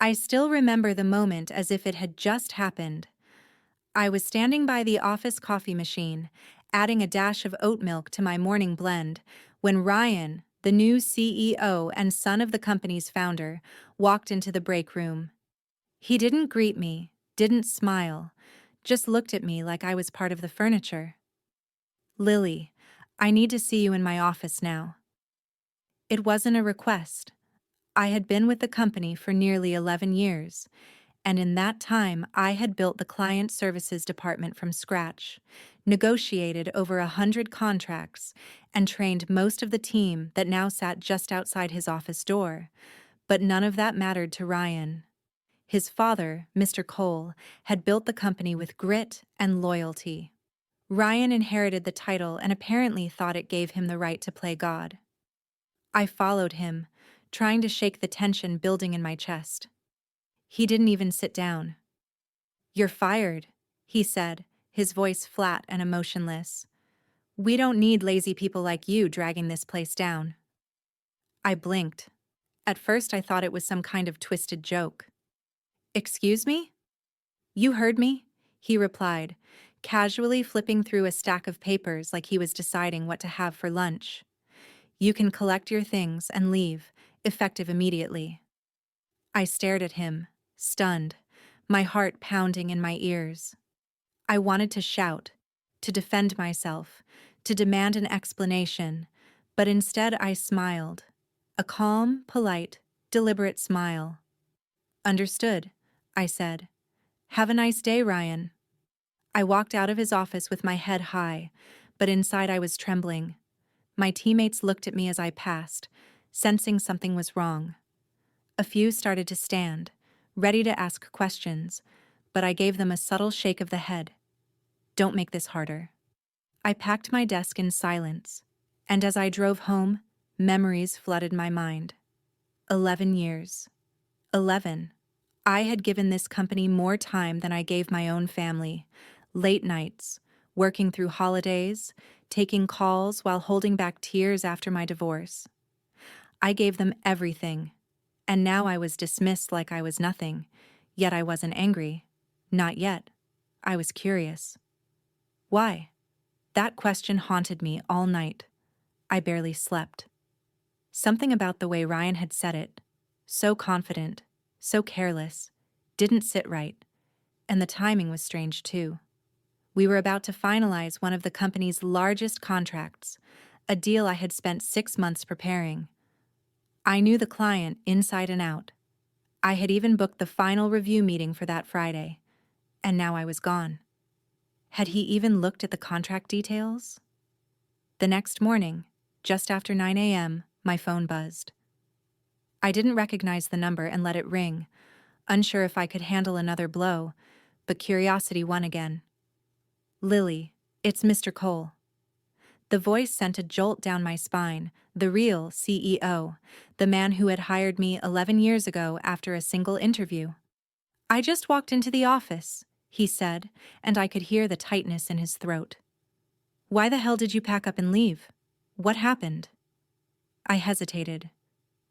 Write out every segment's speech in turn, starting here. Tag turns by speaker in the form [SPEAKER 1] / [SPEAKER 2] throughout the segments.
[SPEAKER 1] I still remember the moment as if it had just happened. I was standing by the office coffee machine, adding a dash of oat milk to my morning blend, when Ryan, the new CEO and son of the company's founder, walked into the break room. He didn't greet me, didn't smile, just looked at me like I was part of the furniture. "Lily, I need to see you in my office now." It wasn't a request. I had been with the company for nearly 11 years, and in that time I had built the client services department from scratch, negotiated over 100 contracts, and trained most of the team that now sat just outside his office door. But none of that mattered to Ryan. His father, Mr. Cole, had built the company with grit and loyalty. Ryan inherited the title and apparently thought it gave him the right to play God. I followed him, trying to shake the tension building in my chest. He didn't even sit down. "You're fired," he said, his voice flat and emotionless. "We don't need lazy people like you dragging this place down." I blinked. At first I thought it was some kind of twisted joke. "Excuse me?" "You heard me," he replied, casually flipping through a stack of papers like he was deciding what to have for lunch. "You can collect your things and leave, effective immediately." I stared at him, stunned, my heart pounding in my ears. I wanted to shout, to defend myself, to demand an explanation, but instead I smiled. A calm, polite, deliberate smile. "Understood," I said. "Have a nice day, Ryan." I walked out of his office with my head high, but inside I was trembling. My teammates looked at me as I passed, sensing something was wrong. A few started to stand, ready to ask questions, but I gave them a subtle shake of the head. "Don't make this harder." I packed my desk in silence, and as I drove home, memories flooded my mind. 11 years. 11. I had given this company more time than I gave my own family. Late nights, working through holidays, taking calls while holding back tears after my divorce. I gave them everything, and now I was dismissed like I was nothing, yet I wasn't angry. Not yet. I was curious. Why? That question haunted me all night. I barely slept. Something about the way Ryan had said it, so confident, so careless, didn't sit right, and the timing was strange too. We were about to finalize one of the company's largest contracts, a deal I had spent 6 months preparing. I knew the client inside and out. I had even booked the final review meeting for that Friday, and now I was gone. Had he even looked at the contract details? The next morning, just after 9 a.m., my phone buzzed. I didn't recognize the number and let it ring, unsure if I could handle another blow, but curiosity won again. "Lily, it's Mr. Cole." The voice sent a jolt down my spine, the real CEO, the man who had hired me 11 years ago after a single interview. "I just walked into the office," he said, and I could hear the tightness in his throat. "Why the hell did you pack up and leave? What happened?" I hesitated.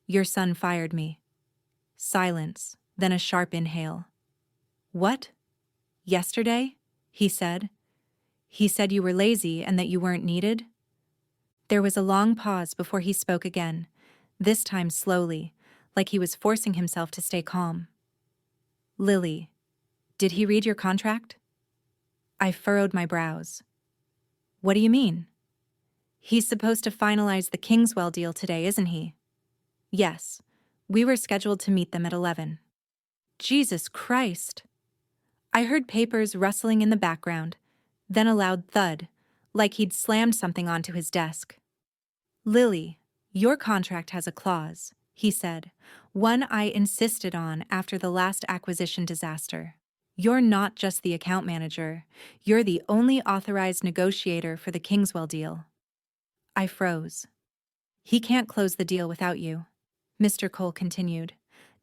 [SPEAKER 1] "Your son fired me." Silence, then a sharp inhale. "What? Yesterday?" he said. "He said you were lazy and that you weren't needed?" There was a long pause before he spoke again, this time slowly, like he was forcing himself to stay calm. "Lily, did he read your contract?" I furrowed my brows. "What do you mean?" "He's supposed to finalize the Kingswell deal today, isn't he?" "Yes. We were scheduled to meet them at 11. Jesus Christ! I heard papers rustling in the background, then a loud thud, like he'd slammed something onto his desk. "Lily, your contract has a clause," he said, "one I insisted on after the last acquisition disaster. You're not just the account manager, you're the only authorized negotiator for the Kingswell deal." I froze. "He can't close the deal without you," Mr. Cole continued.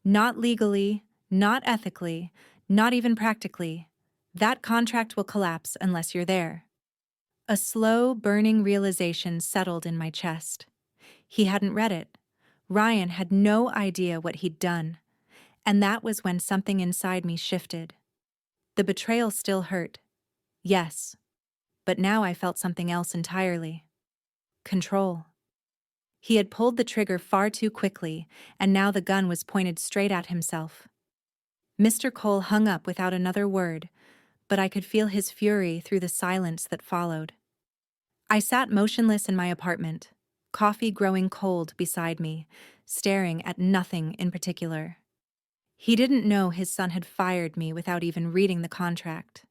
[SPEAKER 1] "Not legally, not ethically, not even practically. That contract will collapse unless you're there." A slow, burning realization settled in my chest. He hadn't read it. Ryan had no idea what he'd done. And that was when something inside me shifted. The betrayal still hurt. Yes. But now I felt something else entirely. Control. He had pulled the trigger far too quickly, and now the gun was pointed straight at himself. Mr. Cole hung up without another word, but I could feel his fury through the silence that followed. I sat motionless in my apartment, coffee growing cold beside me, staring at nothing in particular. He didn't know his son had fired me without even reading the contract.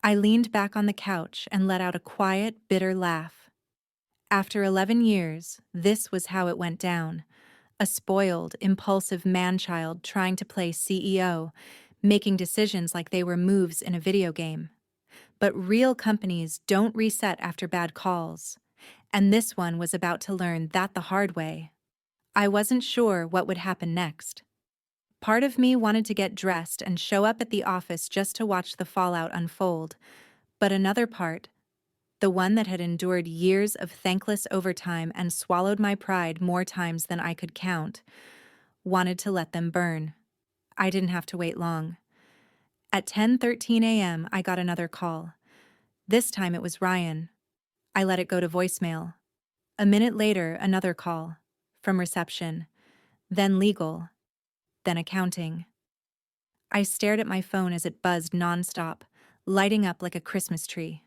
[SPEAKER 1] I leaned back on the couch and let out a quiet, bitter laugh. After 11 years, this was how it went down. A spoiled, impulsive man-child trying to play CEO, making decisions like they were moves in a video game. But real companies don't reset after bad calls, and this one was about to learn that the hard way. I wasn't sure what would happen next. Part of me wanted to get dressed and show up at the office just to watch the fallout unfold, but another part, the one that had endured years of thankless overtime and swallowed my pride more times than I could count, wanted to let them burn. I didn't have to wait long. At 10:13 a.m., I got another call. This time it was Ryan. I let it go to voicemail. A minute later, another call. From reception. Then legal. Then accounting. I stared at my phone as it buzzed nonstop, lighting up like a Christmas tree.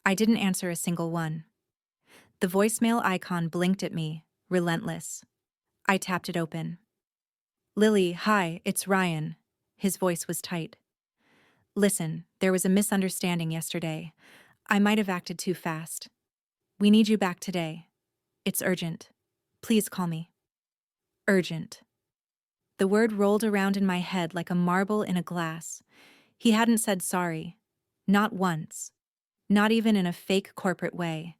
[SPEAKER 1] I didn't answer a single one. The voicemail icon blinked at me, relentless. I tapped it open. "Lily, hi, it's Ryan." His voice was tight. "Listen, there was a misunderstanding yesterday. I might have acted too fast. We need you back today. It's urgent. Please call me." Urgent. The word rolled around in my head like a marble in a glass. He hadn't said sorry. Not once. Not even in a fake corporate way.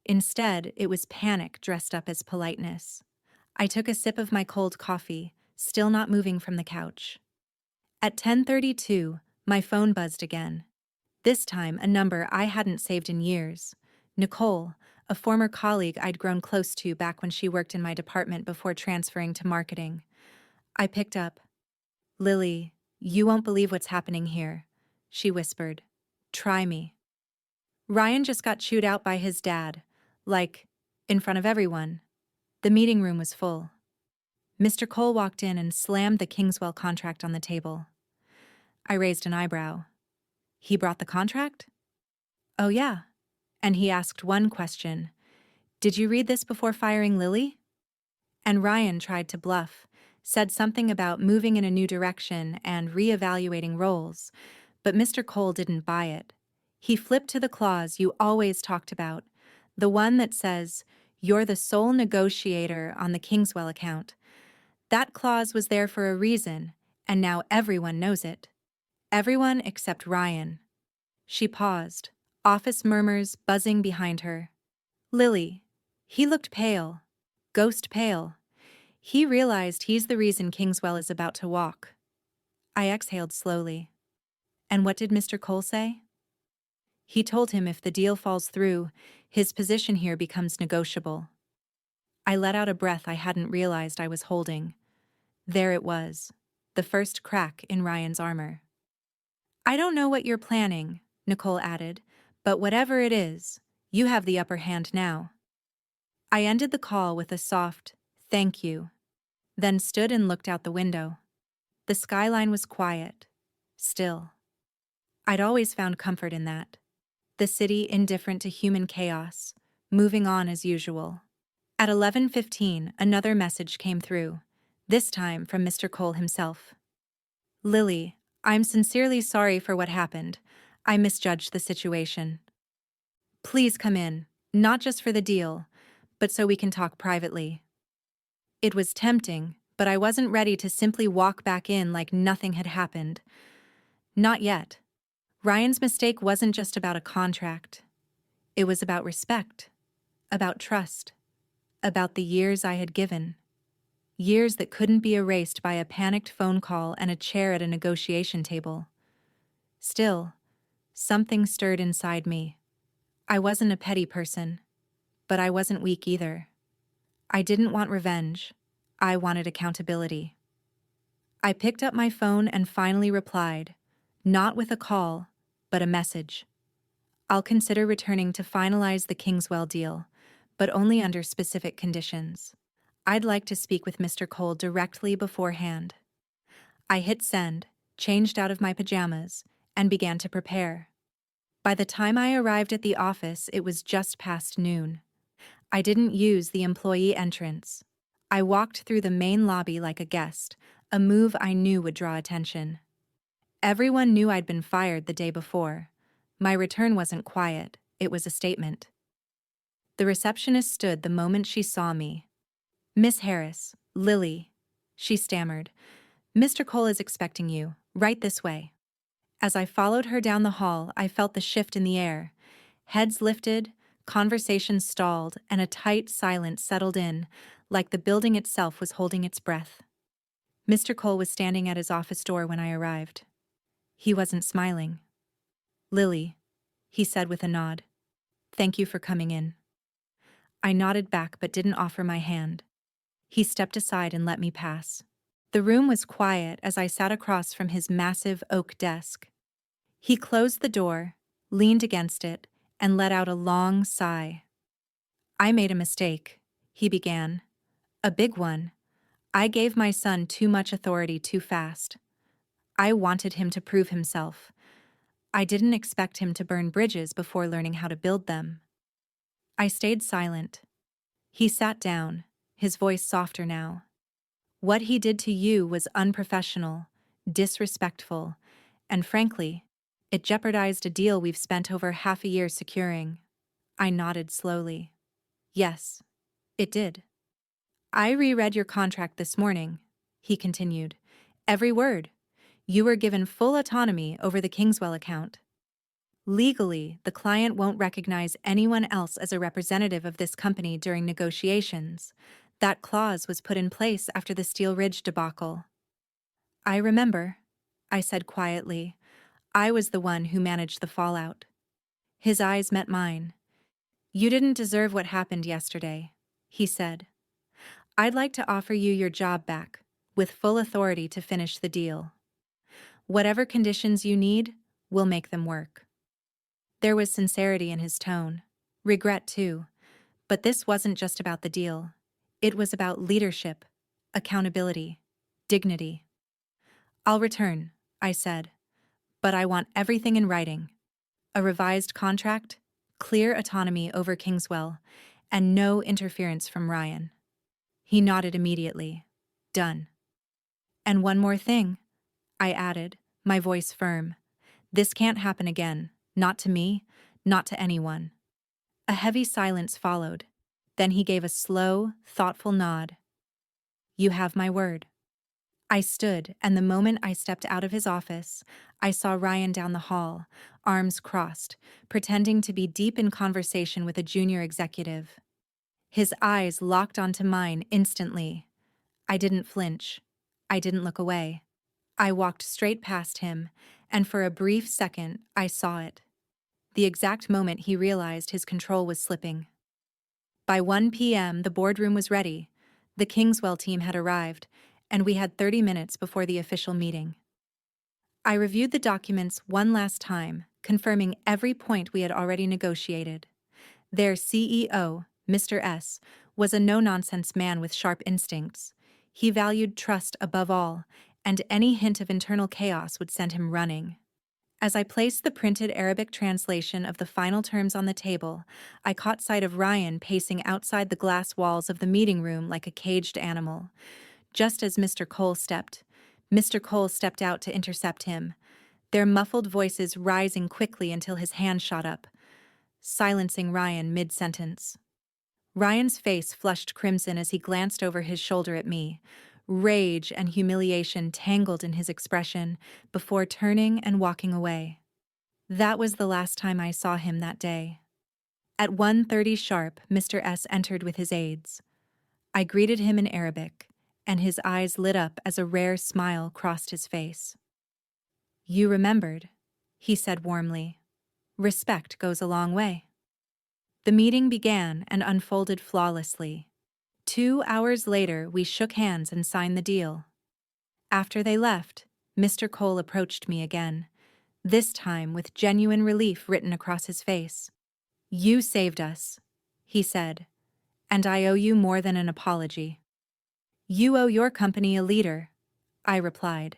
[SPEAKER 1] Instead, it was panic dressed up as politeness. I took a sip of my cold coffee, still not moving from the couch. At 10:32, my phone buzzed again. This time, a number I hadn't saved in years. Nicole, a former colleague I'd grown close to back when she worked in my department before transferring to marketing. I picked up. "Lily, you won't believe what's happening here," she whispered. "Try me." Ryan just got chewed out by his dad, like, in front of everyone. The meeting room was full. Mr. Cole walked in and slammed the Kingswell contract on the table. I raised an eyebrow. He brought the contract? Oh yeah. And he asked one question. "Did you read this before firing Lily?" And Ryan tried to bluff, said something about moving in a new direction and reevaluating roles, but Mr. Cole didn't buy it. He flipped to the clause you always talked about, the one that says, "You're the sole negotiator on the Kingswell account." That clause was there for a reason, and now everyone knows it. Everyone except Ryan. She paused, office murmurs buzzing behind her. Lily. He looked pale. Ghost pale. He realized he's the reason Kingswell is about to walk. I exhaled slowly. And what did Mr. Cole say? He told him if the deal falls through, his position here becomes negotiable. I let out a breath I hadn't realized I was holding. There it was, the first crack in Ryan's armor. "I don't know what you're planning," Nicole added, "but whatever it is, you have the upper hand now." I ended the call with a soft, "Thank you," then stood and looked out the window. The skyline was quiet, still. I'd always found comfort in that. The city indifferent to human chaos, moving on as usual. At 11:15, another message came through, this time from Mr. Cole himself. "Lily, I'm sincerely sorry for what happened. I misjudged the situation. Please come in, not just for the deal, but so we can talk privately." It was tempting, but I wasn't ready to simply walk back in like nothing had happened. Not yet. Ryan's mistake wasn't just about a contract. It was about respect, about trust, about the years I had given. Years that couldn't be erased by a panicked phone call and a chair at a negotiation table. Still, something stirred inside me. I wasn't a petty person, but I wasn't weak either. I didn't want revenge. I wanted accountability. I picked up my phone and finally replied, not with a call, but a message. I'll consider returning to finalize the Kingswell deal, but only under specific conditions. I'd like to speak with Mr. Cole directly beforehand. I hit send, changed out of my pajamas, and began to prepare. By the time I arrived at the office, it was just past noon. I didn't use the employee entrance. I walked through the main lobby like a guest, a move I knew would draw attention. Everyone knew I'd been fired the day before. My return wasn't quiet, it was a statement. The receptionist stood the moment she saw me. "Miss Harris, Lily," she stammered. "Mr. Cole is expecting you, right this way." As I followed her down the hall, I felt the shift in the air. Heads lifted, conversations stalled, and a tight silence settled in, like the building itself was holding its breath. Mr. Cole was standing at his office door when I arrived. He wasn't smiling. "Lily," he said with a nod. "Thank you for coming in." I nodded back but didn't offer my hand. He stepped aside and let me pass. The room was quiet as I sat across from his massive oak desk. He closed the door, leaned against it, and let out a long sigh. "I made a mistake," he began. "A big one. I gave my son too much authority too fast. I wanted him to prove himself. I didn't expect him to burn bridges before learning how to build them." I stayed silent. He sat down, his voice softer now. "What he did to you was unprofessional, disrespectful, and frankly, it jeopardized a deal we've spent over half a year securing." I nodded slowly. "Yes, it did." "I reread your contract this morning," he continued. "Every word. You were given full autonomy over the Kingswell account. Legally, the client won't recognize anyone else as a representative of this company during negotiations. That clause was put in place after the Steel Ridge debacle." "I remember," I said quietly. I was the one who managed the fallout. His eyes met mine. "You didn't deserve what happened yesterday," he said. "I'd like to offer you your job back, with full authority to finish the deal. Whatever conditions you need, we'll make them work." There was sincerity in his tone, regret too, but this wasn't just about the deal. It was about leadership, accountability, dignity. "I'll return," I said, "but I want everything in writing. A revised contract, clear autonomy over Kingswell, and no interference from Ryan." He nodded immediately. "Done." "And one more thing," I added, my voice firm. "This can't happen again, not to me, not to anyone." A heavy silence followed. Then he gave a slow, thoughtful nod. "You have my word." I stood, and the moment I stepped out of his office, I saw Ryan down the hall, arms crossed, pretending to be deep in conversation with a junior executive. His eyes locked onto mine instantly. I didn't flinch. I didn't look away. I walked straight past him, and for a brief second, I saw it. The exact moment he realized his control was slipping. By 1 p.m., the boardroom was ready. The Kingswell team had arrived, and we had 30 minutes before the official meeting. I reviewed the documents one last time, confirming every point we had already negotiated. Their CEO, Mr. S., was a no-nonsense man with sharp instincts. He valued trust above all, and any hint of internal chaos would send him running. As I placed the printed Arabic translation of the final terms on the table, I caught sight of Ryan pacing outside the glass walls of the meeting room like a caged animal. Just as Mr. Cole stepped out to intercept him, their muffled voices rising quickly until his hand shot up, silencing Ryan mid-sentence. Ryan's face flushed crimson as he glanced over his shoulder at me, rage and humiliation tangled in his expression, before turning and walking away. That was the last time I saw him that day. At 1:30 sharp, Mr. S. entered with his aides. I greeted him in Arabic, and his eyes lit up as a rare smile crossed his face. "You remembered," he said warmly. "Respect goes a long way." The meeting began and unfolded flawlessly. 2 hours later, we shook hands and signed the deal. After they left, Mr. Cole approached me again, this time with genuine relief written across his face. "You saved us," he said, "and I owe you more than an apology." "You owe your company a leader," I replied,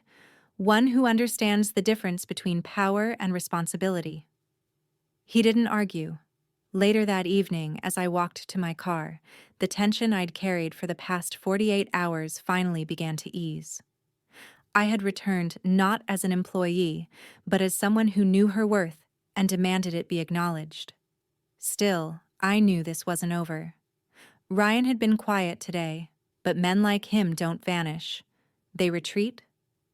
[SPEAKER 1] "one who understands the difference between power and responsibility." He didn't argue. Later that evening, as I walked to my car, the tension I'd carried for the past 48 hours finally began to ease. I had returned not as an employee, but as someone who knew her worth and demanded it be acknowledged. Still, I knew this wasn't over. Ryan had been quiet today, but men like him don't vanish. They retreat,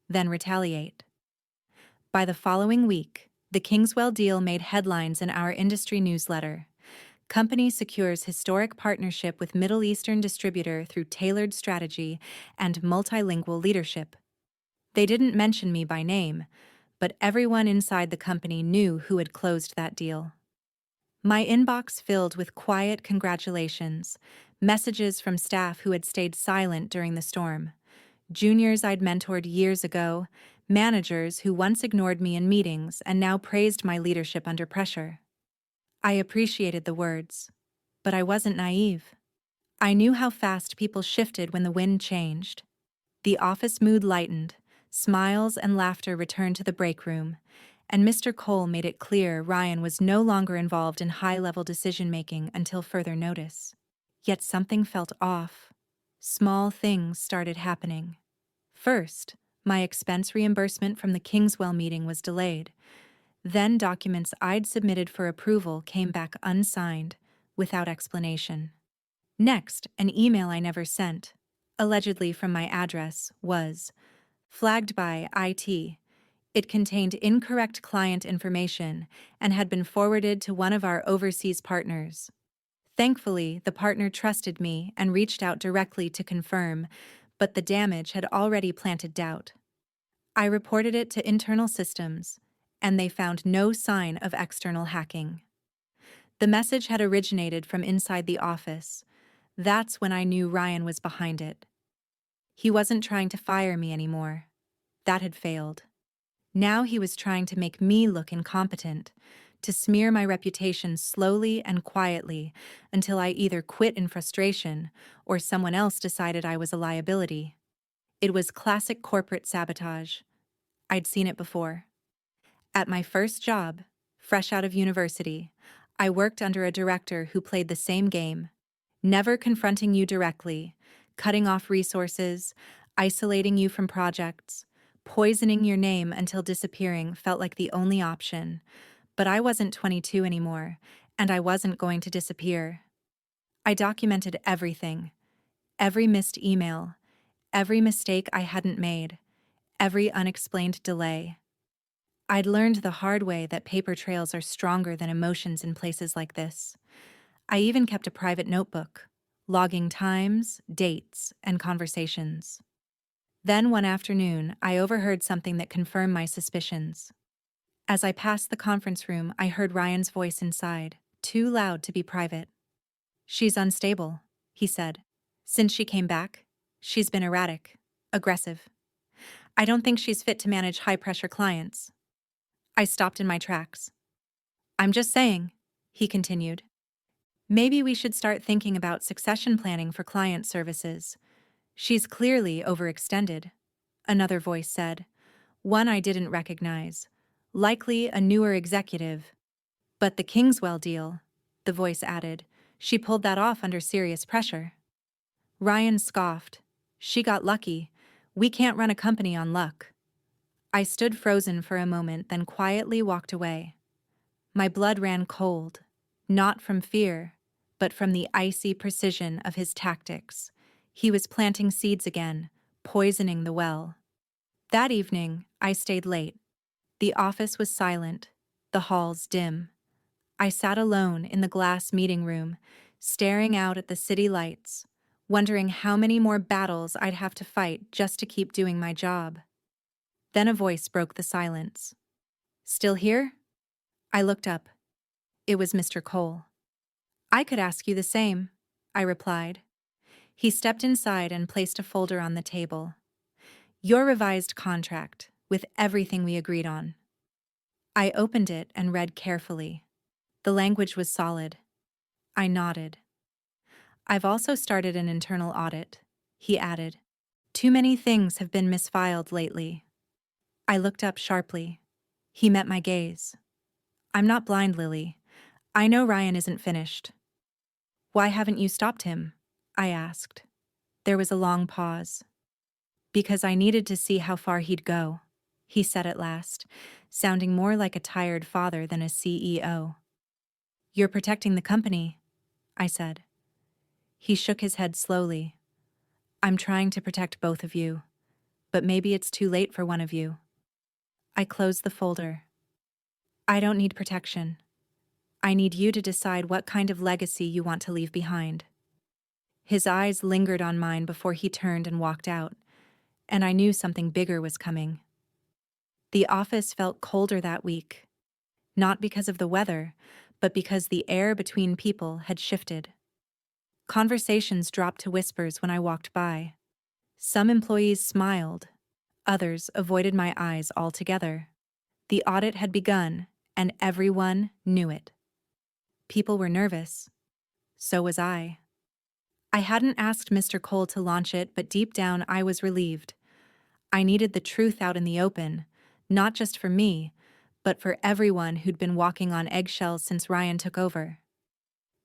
[SPEAKER 1] then retaliate. By the following week, the Kingswell deal made headlines in our industry newsletter. Company secures historic partnership with Middle Eastern distributor through tailored strategy and multilingual leadership. They didn't mention me by name, but everyone inside the company knew who had closed that deal. My inbox filled with quiet congratulations, messages from staff who had stayed silent during the storm, juniors I'd mentored years ago, managers who once ignored me in meetings and now praised my leadership under pressure. I appreciated the words, but I wasn't naive. I knew how fast people shifted when the wind changed. The office mood lightened, smiles and laughter returned to the break room, and Mr. Cole made it clear Ryan was no longer involved in high-level decision-making until further notice. Yet something felt off. Small things started happening. First, my expense reimbursement from the Kingswell meeting was delayed. Then documents I'd submitted for approval came back unsigned, without explanation. Next, an email I never sent, allegedly from my address, was flagged by IT. It contained incorrect client information and had been forwarded to one of our overseas partners. Thankfully, the partner trusted me and reached out directly to confirm, but the damage had already planted doubt. I reported it to internal systems, and they found no sign of external hacking. The message had originated from inside the office. That's when I knew Ryan was behind it. He wasn't trying to fire me anymore. That had failed. Now he was trying to make me look incompetent, to smear my reputation slowly and quietly until I either quit in frustration or someone else decided I was a liability. It was classic corporate sabotage. I'd seen it before. At my first job, fresh out of university, I worked under a director who played the same game, never confronting you directly, cutting off resources, isolating you from projects. Poisoning your name until disappearing felt like the only option, but I wasn't 22 anymore, and I wasn't going to disappear. I documented everything, every missed email, every mistake I hadn't made, every unexplained delay. I'd learned the hard way that paper trails are stronger than emotions in places like this. I even kept a private notebook, logging times, dates, and conversations. Then one afternoon, I overheard something that confirmed my suspicions. As I passed the conference room, I heard Ryan's voice inside, too loud to be private. "She's unstable," he said. "Since she came back, she's been erratic, aggressive. I don't think she's fit to manage high-pressure clients." I stopped in my tracks. "I'm just saying," he continued. "Maybe we should start thinking about succession planning for client services. She's clearly overextended," another voice said, one I didn't recognize, likely a newer executive. "But the Kingswell deal," the voice added, "she pulled that off under serious pressure." Ryan scoffed. "She got lucky. We can't run a company on luck." I stood frozen for a moment, then quietly walked away. My blood ran cold, not from fear, but from the icy precision of his tactics. He was planting seeds again, poisoning the well. That evening, I stayed late. The office was silent, the halls dim. I sat alone in the glass meeting room, staring out at the city lights, wondering how many more battles I'd have to fight just to keep doing my job. Then a voice broke the silence. "Still here?" I looked up. It was Mr. Cole. "I could ask you the same," I replied. He stepped inside and placed a folder on the table. Your revised contract, with everything we agreed on. I opened it and read carefully. The language was solid. I nodded. I've also started an internal audit, he added. Too many things have been misfiled lately. I looked up sharply. He met my gaze. I'm not blind, Lily. I know Ryan isn't finished. Why haven't you stopped him? I asked. There was a long pause. Because I needed to see how far he'd go, he said at last, sounding more like a tired father than a CEO. You're protecting the company, I said. He shook his head slowly. I'm trying to protect both of you, but maybe it's too late for one of you. I closed the folder. I don't need protection. I need you to decide what kind of legacy you want to leave behind. His eyes lingered on mine before he turned and walked out, and I knew something bigger was coming. The office felt colder that week, not because of the weather, but because the air between people had shifted. Conversations dropped to whispers when I walked by. Some employees smiled, others avoided my eyes altogether. The audit had begun, and everyone knew it. People were nervous. So was I. I hadn't asked Mr. Cole to launch it, but deep down I was relieved. I needed the truth out in the open, not just for me, but for everyone who'd been walking on eggshells since Ryan took over.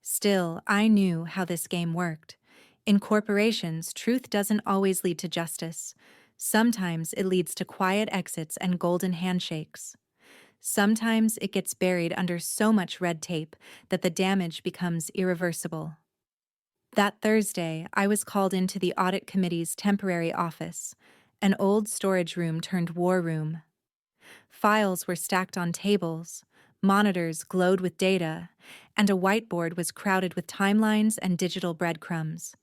[SPEAKER 1] Still, I knew how this game worked. In corporations, truth doesn't always lead to justice. Sometimes it leads to quiet exits and golden handshakes. Sometimes it gets buried under so much red tape that the damage becomes irreversible. That Thursday, I was called into the audit committee's temporary office, an old storage room turned war room. Files were stacked on tables, monitors glowed with data, and a whiteboard was crowded with timelines and digital breadcrumbs.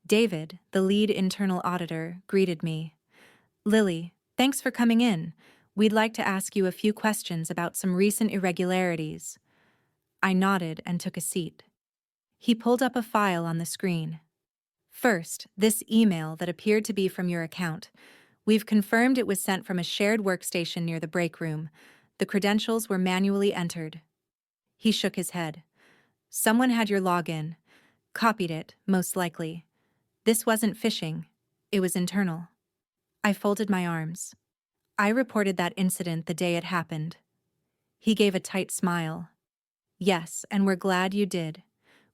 [SPEAKER 1] David, the lead internal auditor, greeted me. Lily, thanks for coming in. We'd like to ask you a few questions about some recent irregularities. I nodded and took a seat. He pulled up a file on the screen. First, this email that appeared to be from your account. We've confirmed it was sent from a shared workstation near the break room. The credentials were manually entered. He shook his head. Someone had your login. Copied it, most likely. This wasn't phishing. It was internal. I folded my arms. I reported that incident the day it happened. He gave a tight smile. Yes, and we're glad you did.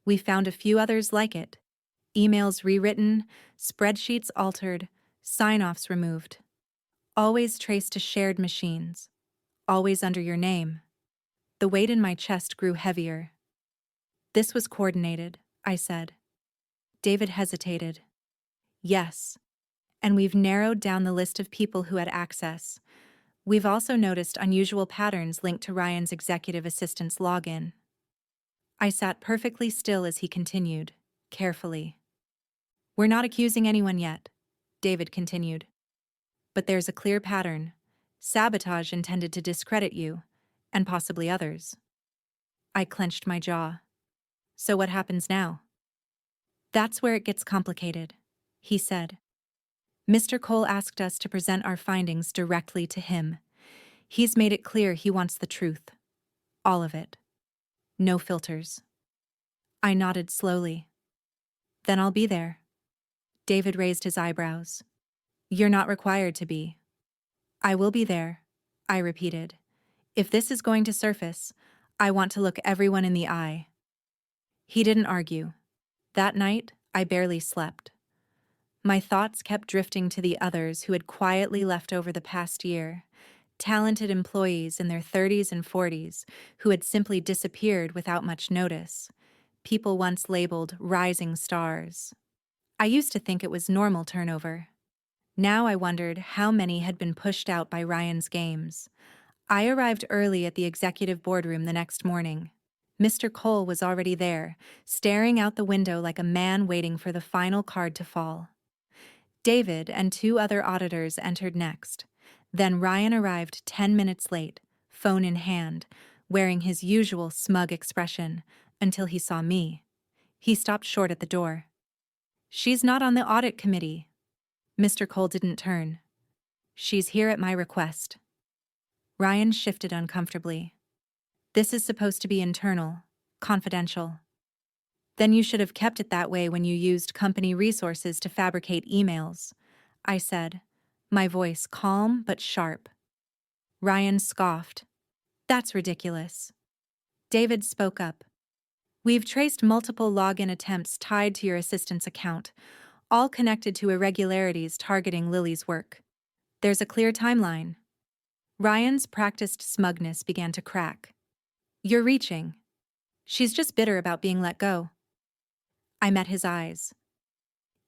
[SPEAKER 1] We found a few others like it. Emails rewritten, spreadsheets altered, sign-offs removed. Always traced to shared machines. Always under your name. The weight in my chest grew heavier. This was coordinated, I said. David hesitated. Yes. And we've narrowed down the list of people who had access. We've also noticed unusual patterns linked to Ryan's executive assistant's login. I sat perfectly still as he continued, carefully. We're not accusing anyone yet, David continued. But there's a clear pattern. Sabotage intended to discredit you, and possibly others. I clenched my jaw. So what happens now? That's where it gets complicated, he said. Mr. Cole asked us to present our findings directly to him. He's made it clear he wants the truth. All of it. No filters. I nodded slowly. Then I'll be there. David raised his eyebrows. You're not required to be. I will be there, I repeated. If this is going to surface, I want to look everyone in the eye. He didn't argue. That night, I barely slept. My thoughts kept drifting to the others who had quietly left over the past year, talented employees in their 30s and 40s who had simply disappeared without much notice, people once labeled rising stars. I used to think it was normal turnover. Now I wondered how many had been pushed out by Ryan's games. I arrived early at the executive boardroom the next morning. Mr. Cole was already there, staring out the window like a man waiting for the final card to fall. David and two other auditors entered next. Then Ryan arrived 10 minutes late, phone in hand, wearing his usual smug expression, until he saw me. He stopped short at the door. She's not on the audit committee. Mr. Cole didn't turn. She's here at my request. Ryan shifted uncomfortably. This is supposed to be internal, confidential. Then you should have kept it that way when you used company resources to fabricate emails, I said, my voice calm but sharp. Ryan scoffed. That's ridiculous. David spoke up. We've traced multiple login attempts tied to your assistant's account, all connected to irregularities targeting Lily's work. There's a clear timeline. Ryan's practiced smugness began to crack. You're reaching. She's just bitter about being let go. I met his eyes.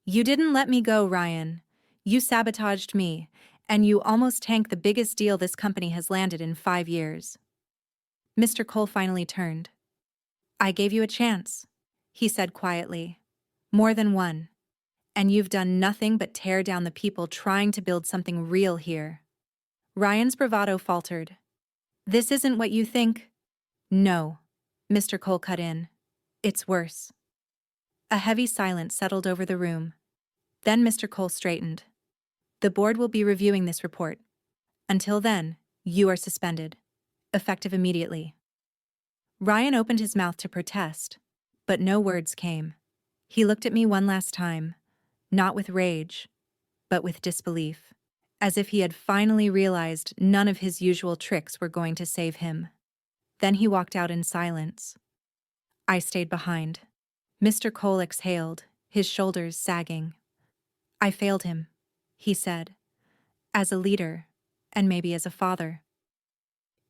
[SPEAKER 1] You didn't let me go, Ryan. You sabotaged me, and you almost tanked the biggest deal this company has landed in 5 years. Mr. Cole finally turned. I gave you a chance, he said quietly. More than one. And you've done nothing but tear down the people trying to build something real here. Ryan's bravado faltered. This isn't what you think. No, Mr. Cole cut in. It's worse. A heavy silence settled over the room. Then Mr. Cole straightened. The board will be reviewing this report. Until then, you are suspended. Effective immediately. Ryan opened his mouth to protest, but no words came. He looked at me one last time, not with rage, but with disbelief, as if he had finally realized none of his usual tricks were going to save him. Then he walked out in silence. I stayed behind. Mr. Cole exhaled, his shoulders sagging. I failed him, he said, as a leader, and maybe as a father.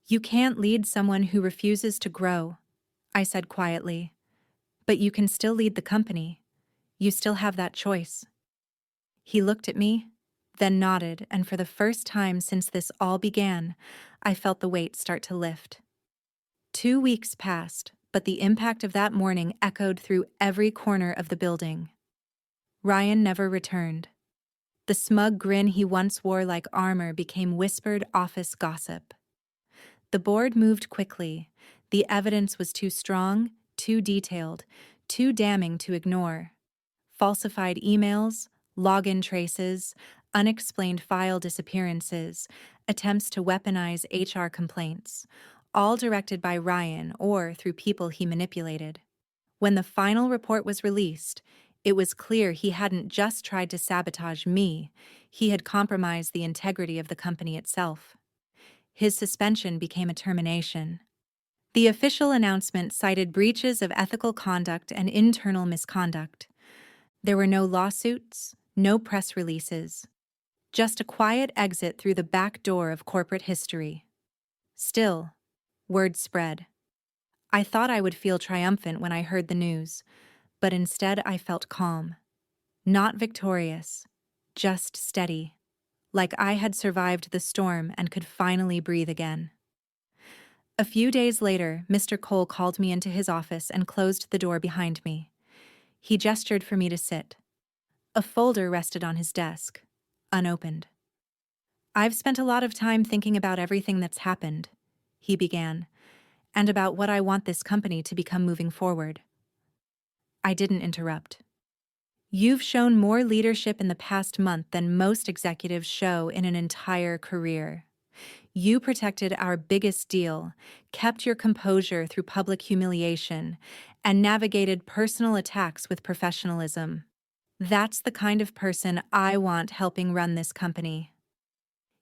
[SPEAKER 1] You can't lead someone who refuses to grow, I said quietly. But you can still lead the company. You still have that choice. He looked at me, then nodded, and for the first time since this all began, I felt the weight start to lift. 2 weeks passed, but the impact of that morning echoed through every corner of the building. Ryan never returned. The smug grin he once wore like armor became whispered office gossip. The board moved quickly. The evidence was too strong, too detailed, too damning to ignore. Falsified emails, login traces, unexplained file disappearances, attempts to weaponize HR complaints, all directed by Ryan or through people he manipulated. When the final report was released, it was clear he hadn't just tried to sabotage me, he had compromised the integrity of the company itself. His suspension became a termination. The official announcement cited breaches of ethical conduct and internal misconduct. There were no lawsuits, no press releases. Just a quiet exit through the back door of corporate history. Still, word spread. I thought I would feel triumphant when I heard the news, but instead I felt calm. Not victorious, just steady, like I had survived the storm and could finally breathe again. A few days later, Mr. Cole called me into his office and closed the door behind me. He gestured for me to sit. A folder rested on his desk, unopened. I've spent a lot of time thinking about everything that's happened, he began, and about what I want this company to become moving forward. I didn't interrupt. You've shown more leadership in the past month than most executives show in an entire career. You protected our biggest deal, kept your composure through public humiliation, and navigated personal attacks with professionalism. That's the kind of person I want helping run this company.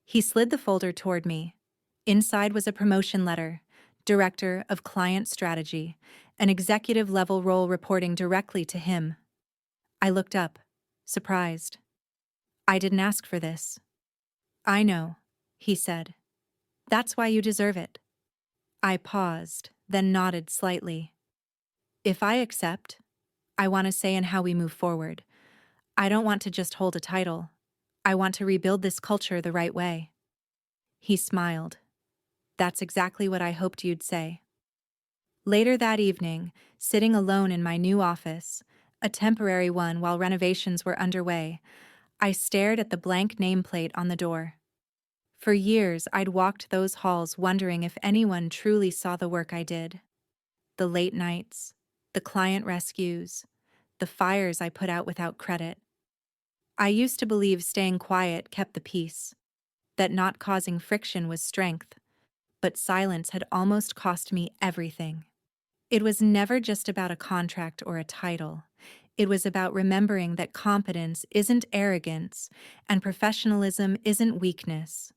[SPEAKER 1] He slid the folder toward me. Inside was a promotion letter, Director of Client Strategy, an executive-level role reporting directly to him. I looked up, surprised. I didn't ask for this. I know, he said. That's why you deserve it. I paused, then nodded slightly. If I accept, I want to say in how we move forward. I don't want to just hold a title. I want to rebuild this culture the right way. He smiled. That's exactly what I hoped you'd say. Later that evening, sitting alone in my new office, a temporary one while renovations were underway, I stared at the blank nameplate on the door. For years, I'd walked those halls wondering if anyone truly saw the work I did. The late nights, the client rescues, the fires I put out without credit. I used to believe staying quiet kept the peace. that not causing friction was strength, but silence had almost cost me everything. It was never just about a contract or a title. It was about remembering that competence isn't arrogance and professionalism isn't weakness.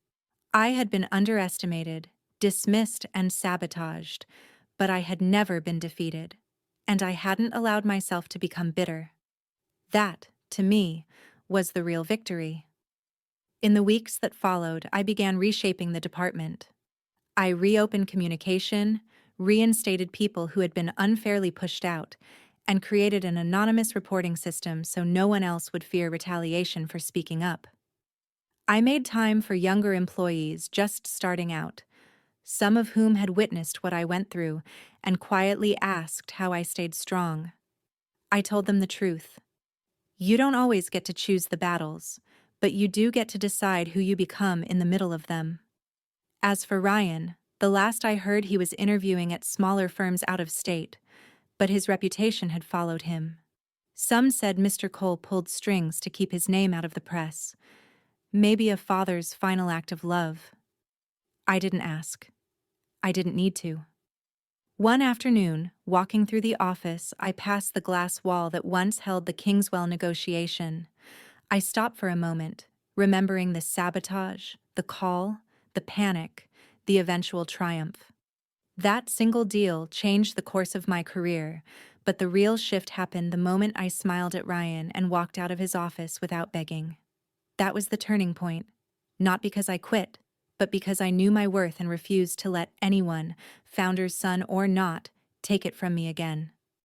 [SPEAKER 1] I had been underestimated, dismissed, and sabotaged, but I had never been defeated, and I hadn't allowed myself to become bitter. That, to me, was the real victory. In the weeks that followed, I began reshaping the department. I reopened communication, reinstated people who had been unfairly pushed out, and created an anonymous reporting system so no one else would fear retaliation for speaking up. I made time for younger employees just starting out, some of whom had witnessed what I went through and quietly asked how I stayed strong. I told them the truth. You don't always get to choose the battles, but you do get to decide who you become in the middle of them. As for Ryan, the last I heard he was interviewing at smaller firms out of state, but his reputation had followed him. Some said Mr. Cole pulled strings to keep his name out of the press, maybe a father's final act of love. I didn't ask. I didn't need to. One afternoon, walking through the office, I passed the glass wall that once held the Kingswell negotiation. I stopped for a moment, remembering the sabotage, the call, the panic, the eventual triumph. That single deal changed the course of my career, but the real shift happened the moment I smiled at Ryan and walked out of his office without begging. That was the turning point, not because I quit, but because I knew my worth and refused to let anyone, founder's son or not, take it from me again.